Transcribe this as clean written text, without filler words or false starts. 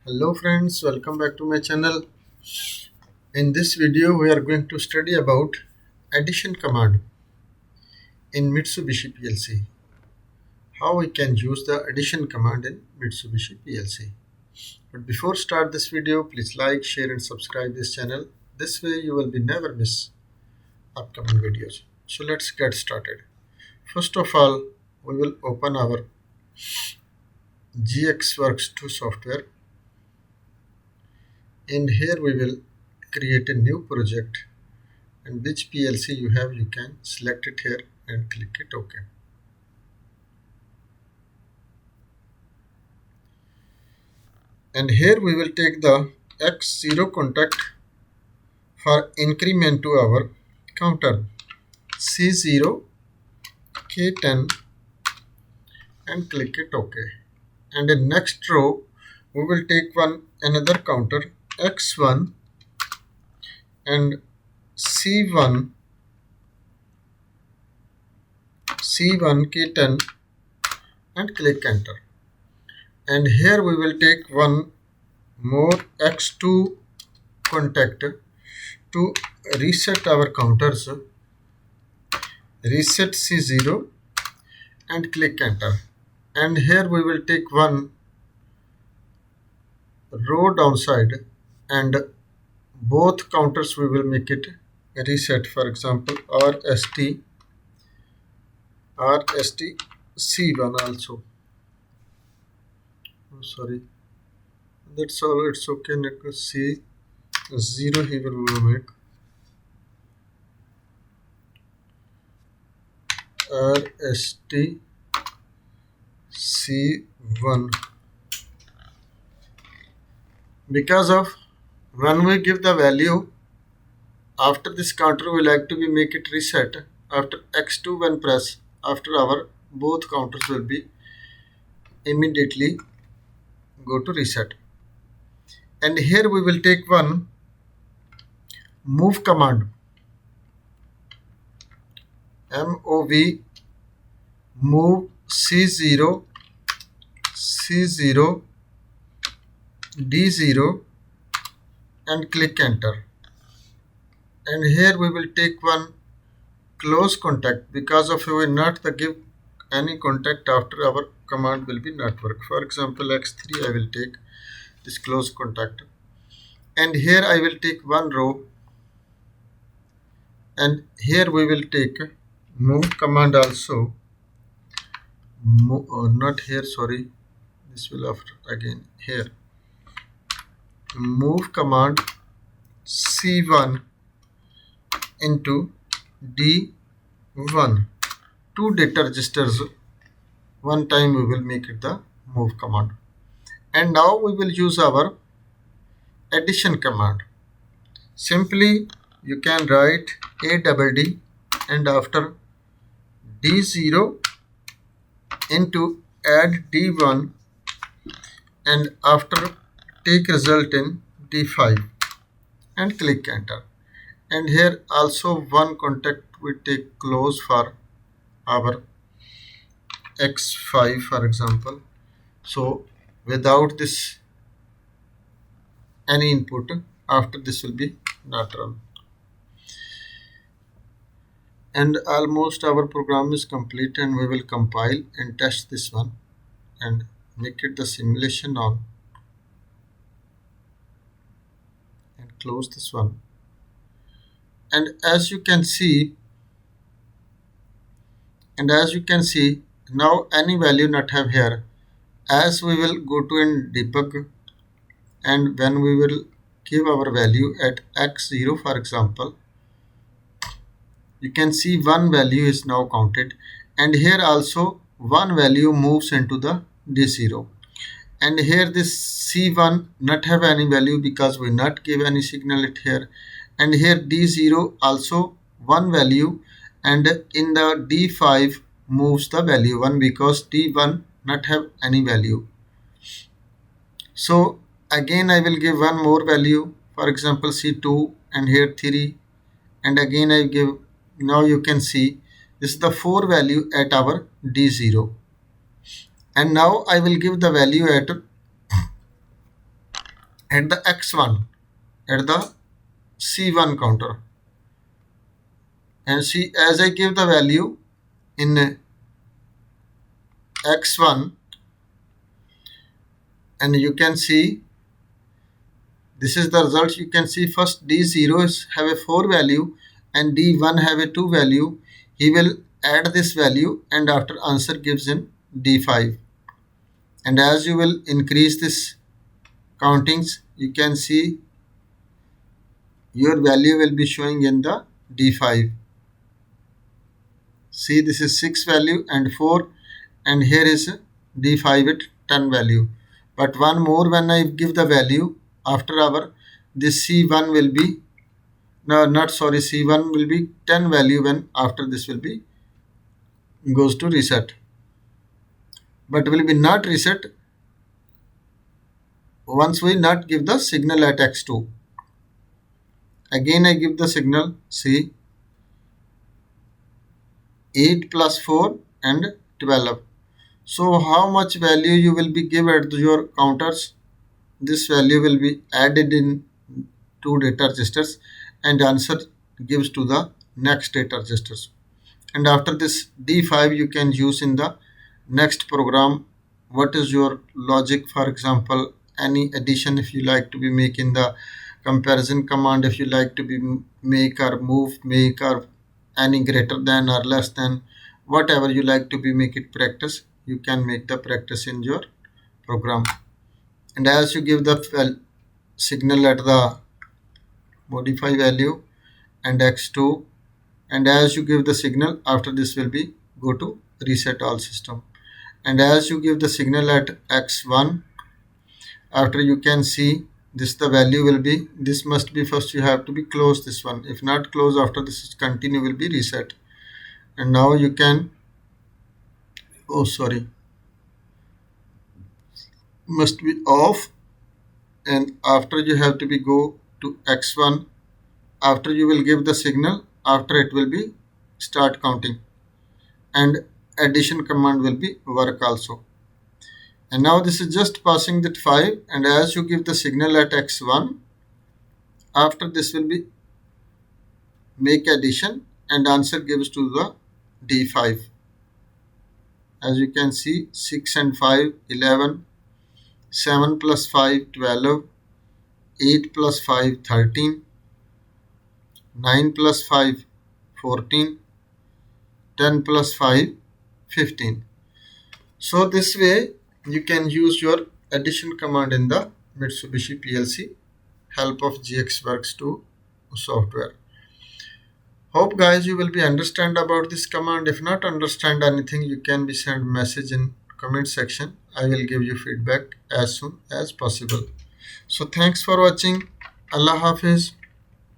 Hello friends, welcome back to my channel. In this video we are going to study about addition command in Mitsubishi PLC. How we can use the addition command in Mitsubishi PLC. But before start this video, please like, share and subscribe this channel. This way you will be never miss upcoming videos. So let's get started. First of all, we will open our GXWorks 2 software. In here we will create a new project, and which PLC you have you can select it here and click it OK. And here we will take the X0 contact for increment to our counter C0 K10 and click it OK. And in next row we will take another counter X1 and C1 K10 and click enter. And here we will take one more X2 contact to reset our counters, reset C0 and click enter. And here we will take one row downside and both counters we will make it reset. For example, RST C1 also. Sorry, that's all, it's okay. C0 here we will make RST C1, because of when we give the value after this counter we like to be make it reset after X2 when press, after our both counters will be immediately go to reset. And here we will take one move command, MOV, move C0 D0 and click enter. And here we will take one close contact, because of we will not give any contact after our command will be not work. For example, X3 I will take this close contact, and here I will take one row, and here we will take move command also. Not here, sorry, this will after again. Here move command C1 into D1, two data registers. One time we will make it the move command. And now we will use our addition command. Simply you can write ADD and after D0 into add D1 and after take result in D5 and click enter. And here also one contact we take close for our X5 for example. So without this any input, after this will be not run. And almost our program is complete, and we will compile and test this one and make it the simulation on and close this one. And as you can see now any value not have here. As we will go to and debug, and when we will give our value at X0 for example, you can see one value is now counted, and here also one value moves into the D0. And here this C1 not have any value because we not give any signal it here. And here D0 also one value, and in the D5 moves the value 1 because D1 not have any value. So again I will give one more value, for example C2, and here 3, and again I give. Now you can see this is the 4 value at our D0, and now I will give the value at at the x1, at the c1 counter. And see, as I give the value in x1, and you can see this is the result. You can see first D0 have a 4 value and D1 have a 2 value. He will add this value and after answer gives in D5. And as you will increase this countings, you can see your value will be showing in the D5. See, this is 6 value and 4, and here is D5 at 10 value. But one more, when I give the value after our, this C1 will be, no, not sorry, C1 will be 10 value when after this will be goes to reset, but will be not reset once we not give the signal at x2. Again I give the signal, see, 8 plus 4 and 12. So how much value you will be give at your counters? This value will be added in two data registers and answer gives to the next data registers. And after this D5 you can use in the next program. What is your logic? For example, any addition if you like to be make in the comparison command, if you like to be make or move, make or any greater than or less than, whatever you like to be make it practice, you can make the practice in your program. And as you give the signal at the modify value and x2, and as you give the signal after this will be go to reset all system. And as you give the signal at x1, after you can see this the value will be, this must be first you have to be close this one, if not close after this is continue will be reset. And now you can, oh sorry, must be off, and after you have to be go to x1, after you will give the signal, after it will be start counting and addition command will be work also. And now this is just passing that 5, and as you give the signal at x1, after this will be make addition and answer gives to the D5. As you can see, 6 and 5 11, 7 plus 5 12, 8 plus 5 13, 9 plus 5 14, 10 plus 5 15. So this way you can use your addition command in the Mitsubishi PLC help of GXWorks 2 software. Hope guys you will be understand about this command. If not understand anything, you can be send message in comment section. I will give you feedback as soon as possible. So thanks for watching. Allah Hafiz.